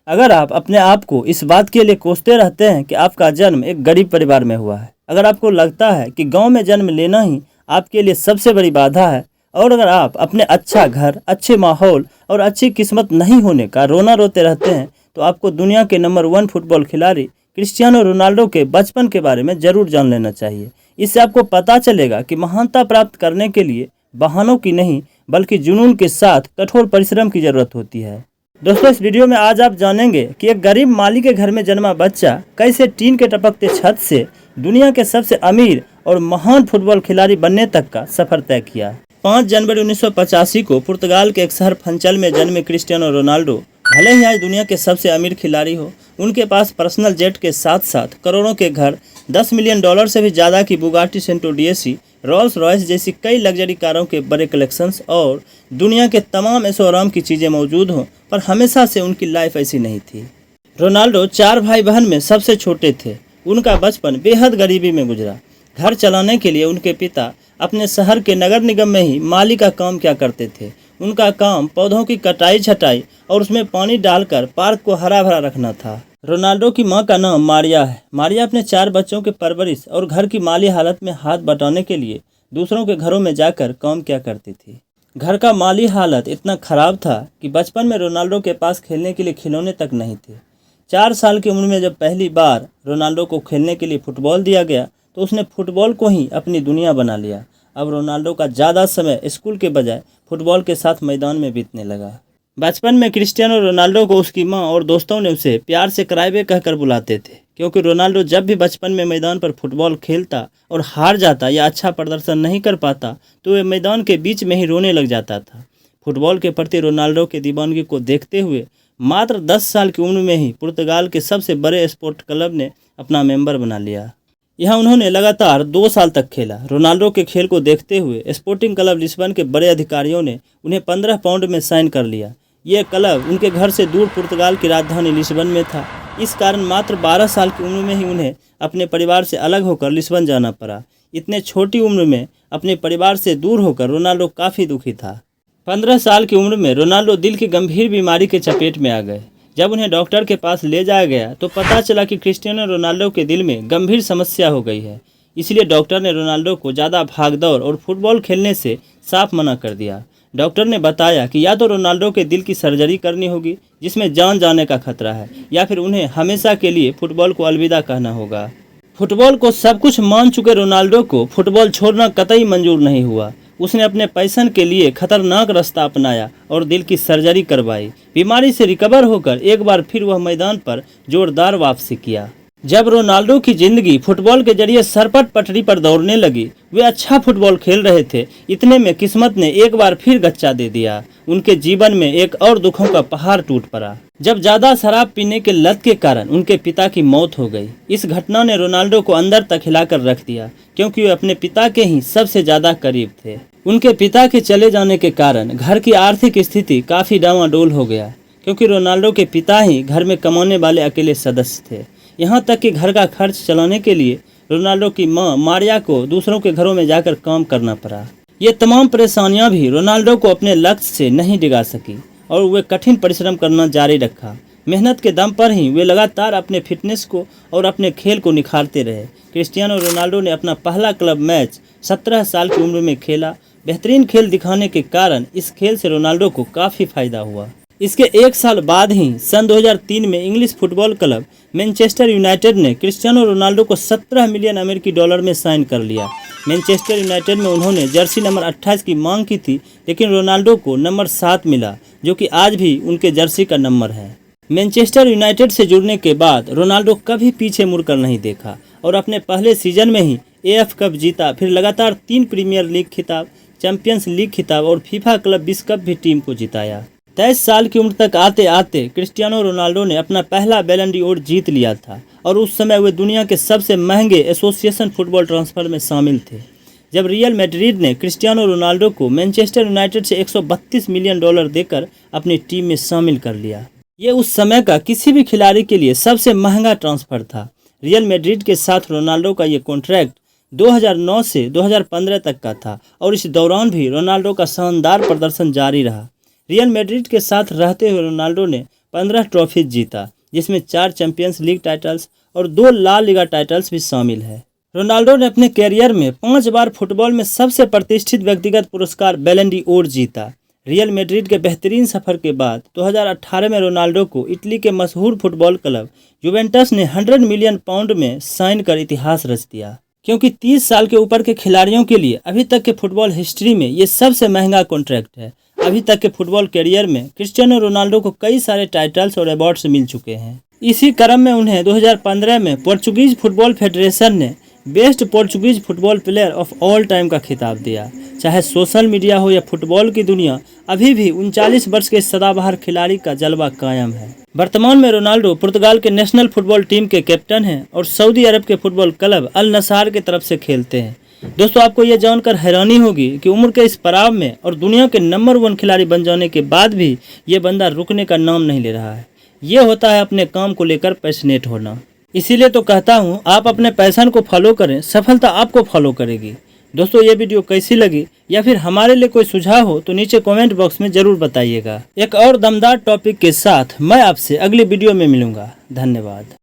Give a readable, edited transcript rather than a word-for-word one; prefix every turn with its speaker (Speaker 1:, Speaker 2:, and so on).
Speaker 1: अगर आप अपने आप को इस बात के लिए कोसते रहते हैं कि आपका जन्म एक गरीब परिवार में हुआ है, अगर आपको लगता है कि गांव में जन्म लेना ही आपके लिए सबसे बड़ी बाधा है, और अगर आप अपने अच्छा घर, अच्छे माहौल और अच्छी किस्मत नहीं होने का रोना रोते रहते हैं, तो आपको दुनिया के नंबर 1 फुटबॉल खिलाड़ी क्रिस्टियानो रोनाल्डो के बचपन के बारे में जरूर जान लेना चाहिए। इससे आपको पता चलेगा कि महानता प्राप्त करने के लिए बहानों की नहीं बल्कि जुनून के साथ कठोर परिश्रम की जरूरत होती है। दोस्तों, इस वीडियो में आज आप जानेंगे कि एक गरीब माली के घर में जन्मा बच्चा कैसे टीन के टपकते छत से दुनिया के सबसे अमीर और महान फुटबॉल खिलाड़ी बनने तक का सफर तय किया। 5 जनवरी 1985 को पुर्तगाल के एक शहर फंचल में जन्मे क्रिस्टियानो रोनाल्डो भले ही आज दुनिया के सबसे अमीर खिलाड़ी हो, उनके पास पर्सनल जेट के साथ साथ करोड़ों के घर, $10 मिलियन से भी ज़्यादा की Bugatti Centodieci, Rolls Royce जैसी कई लग्जरी कारों के बड़े कलेक्शंस और दुनिया के तमाम ऐशो आराम की चीज़ें मौजूद हों, पर हमेशा से उनकी लाइफ ऐसी नहीं थी। रोनाल्डो 4 भाई बहन में सबसे छोटे थे। उनका बचपन बेहद गरीबी में गुजरा। घर चलाने के लिए उनके पिता अपने शहर के नगर निगम में ही माली का काम किया करते थे। उनका काम पौधों की कटाई छटाई और उसमें पानी डालकर पार्क को हरा भरा रखना था। रोनाल्डो की मां का नाम मारिया है। मारिया अपने 4 बच्चों के परवरिश और घर की माली हालत में हाथ बटाने के लिए दूसरों के घरों में जाकर काम किया करती थी। घर का माली हालत इतना खराब था कि बचपन में रोनाल्डो के पास खेलने के लिए खिलौने तक नहीं थे। 4 साल की उम्र में जब पहली बार रोनाल्डो को खेलने के लिए फुटबॉल दिया गया, तो उसने फुटबॉल को ही अपनी दुनिया बना लिया। अब रोनाल्डो का ज़्यादा समय स्कूल के बजाय फुटबॉल के साथ मैदान में बीतने लगा। बचपन में क्रिस्टियानो रोनाल्डो को उसकी मां और दोस्तों ने उसे प्यार से कराइबे कहकर बुलाते थे, क्योंकि रोनाल्डो जब भी बचपन में मैदान पर फुटबॉल खेलता और हार जाता या अच्छा प्रदर्शन नहीं कर पाता, तो वह मैदान के बीच में ही रोने लग जाता था। फुटबॉल के प्रति रोनाल्डो की दीवानगी को देखते हुए मात्र 10 साल की उम्र में ही पुर्तगाल के सबसे बड़े स्पोर्ट क्लब ने अपना मेंबर बना लिया। यहाँ उन्होंने लगातार 2 साल तक खेला। रोनाल्डो के खेल को देखते हुए स्पोर्टिंग क्लब लिस्बन के बड़े अधिकारियों ने उन्हें 15 पाउंड में साइन कर लिया। यह क्लब उनके घर से दूर पुर्तगाल की राजधानी लिस्बन में था। इस कारण मात्र 12 साल की उम्र में ही उन्हें अपने परिवार से अलग होकर लिस्बन जाना पड़ा। इतने छोटी उम्र में अपने परिवार से दूर होकर रोनाल्डो काफ़ी दुखी था। 15 साल की उम्र में रोनाल्डो दिल की गंभीर बीमारी के चपेट में आ गए। जब उन्हें डॉक्टर के पास ले जाया गया तो पता चला कि क्रिस्टियानो रोनाल्डो के दिल में गंभीर समस्या हो गई है। इसलिए डॉक्टर ने रोनाल्डो को ज़्यादा भागदौड़ और फुटबॉल खेलने से साफ मना कर दिया। डॉक्टर ने बताया कि या तो रोनाल्डो के दिल की सर्जरी करनी होगी, जिसमें जान जाने का खतरा है, या फिर उन्हें हमेशा के लिए फुटबॉल को अलविदा कहना होगा। फुटबॉल को सब कुछ मान चुके रोनाल्डो को फुटबॉल छोड़ना कतई मंजूर नहीं हुआ। उसने अपने पैशन के लिए खतरनाक रास्ता अपनाया और दिल की सर्जरी करवाई। बीमारी से रिकवर होकर एक बार फिर वह मैदान पर जोरदार वापसी किया। जब रोनाल्डो की जिंदगी फुटबॉल के जरिए सरपट पटरी पर दौड़ने लगी, वे अच्छा फुटबॉल खेल रहे थे। इतने में किस्मत ने एक बार फिर गच्चा दे दिया। उनके जीवन में एक और दुखों का पहाड़ टूट पड़ा जब ज़्यादा शराब पीने के लत के कारण उनके पिता की मौत हो गई। इस घटना ने रोनाल्डो को अंदर तक हिलाकर रख दिया, क्योंकि वे अपने पिता के ही सबसे ज़्यादा करीब थे। उनके पिता के चले जाने के कारण घर की आर्थिक स्थिति काफ़ी डामाडोल हो गया, क्योंकि रोनाल्डो के पिता ही घर में कमाने वाले अकेले सदस्य थे। यहाँ तक कि घर का खर्च चलाने के लिए रोनाल्डो की मां मारिया को दूसरों के घरों में जाकर काम करना पड़ा। ये तमाम परेशानियां भी रोनाल्डो को अपने लक्ष्य से नहीं डिगा सकी और वे कठिन परिश्रम करना जारी रखा। मेहनत के दम पर ही वे लगातार अपने फिटनेस को और अपने खेल को निखारते रहे। क्रिस्टियानो रोनाल्डो ने अपना पहला क्लब मैच 17 साल की उम्र में खेला। बेहतरीन खेल दिखाने के कारण इस खेल से रोनाल्डो को काफ़ी फायदा हुआ। इसके 1 साल बाद ही सन 2003 में English football club Manchester United ने क्रिस्टियानो रोनाल्डो को 17 मिलियन अमेरिकी डॉलर में साइन कर लिया। मैनचेस्टर यूनाइटेड में उन्होंने जर्सी नंबर 28 की मांग की थी, लेकिन रोनाल्डो को नंबर 7 मिला, जो कि आज भी उनके जर्सी का नंबर है। मैनचेस्टर यूनाइटेड से जुड़ने के बाद रोनाल्डो कभी पीछे मुड़कर नहीं देखा और अपने पहले सीजन में ही AF कप जीता। फिर लगातार 3 प्रीमियर लीग खिताब, चैंपियंस लीग खिताब और फीफा क्लब विश्व कप भी टीम को जिताया। 23 साल की उम्र तक आते आते क्रिस्टियानो रोनाल्डो ने अपना पहला बैलन डी'ओर जीत लिया था और उस समय वे दुनिया के सबसे महंगे एसोसिएशन फुटबॉल ट्रांसफर में शामिल थे। जब रियल मैड्रिड ने क्रिस्टियानो रोनाल्डो को मैनचेस्टर यूनाइटेड से 132 मिलियन डॉलर देकर अपनी टीम में शामिल कर लिया। ये उस समय का किसी भी खिलाड़ी के लिए सबसे महंगा ट्रांसफर था। रियल मैड्रिड के साथ रोनाल्डो का ये कॉन्ट्रैक्ट 2009 से 2015 तक का था और इस दौरान भी रोनाल्डो का शानदार प्रदर्शन जारी रहा। रियल मैड्रिड के साथ रहते हुए रोनाल्डो ने 15 ट्रॉफी जीता, जिसमें 4 चैंपियंस लीग टाइटल्स और 2 ला लीगा टाइटल्स भी शामिल है। रोनाल्डो ने अपने कैरियर में 5 बार फुटबॉल में सबसे प्रतिष्ठित व्यक्तिगत पुरस्कार बैलन डी ओर जीता। रियल मैड्रिड के बेहतरीन सफर के बाद 2018 में रोनाल्डो को इटली के मशहूर फुटबॉल क्लब जुवेंटस ने 100 मिलियन पाउंड में साइन कर इतिहास रच दिया, क्योंकि 30 साल के ऊपर के खिलाड़ियों के लिए अभी तक के फुटबॉल हिस्ट्री में ये सबसे महंगा कॉन्ट्रैक्ट है। अभी तक के फुटबॉल करियर में क्रिस्टियानो रोनाल्डो को कई सारे टाइटल्स और अवार्ड्स मिल चुके हैं। इसी क्रम में उन्हें 2015 में पोर्चुगीज फुटबॉल फेडरेशन ने best Portuguese football player of all time का खिताब दिया। चाहे सोशल मीडिया हो या फुटबॉल की दुनिया, अभी भी 39 वर्ष के सदाबहार खिलाड़ी का जलवा कायम है। वर्तमान में रोनाल्डो पुर्तगाल के नेशनल फुटबॉल टीम के कैप्टन हैं और सऊदी अरब के फुटबॉल क्लब अल नसार की तरफ से खेलते हैं। दोस्तों, आपको यह जानकर हैरानी होगी कि उम्र के इस पड़ाव में और दुनिया के नंबर 1 खिलाड़ी बन जाने के बाद भी ये बंदा रुकने का नाम नहीं ले रहा है। ये होता है अपने काम को लेकर पैशनेट होना। इसीलिए तो कहता हूँ, आप अपने पैशन को फॉलो करें, सफलता आपको फॉलो करेगी। दोस्तों, ये वीडियो कैसी लगी या फिर हमारे लिए कोई सुझाव हो तो नीचे कमेंट बॉक्स में जरूर बताइएगा। एक और दमदार टॉपिक के साथ मैं आपसे अगली वीडियो में मिलूंगा। धन्यवाद।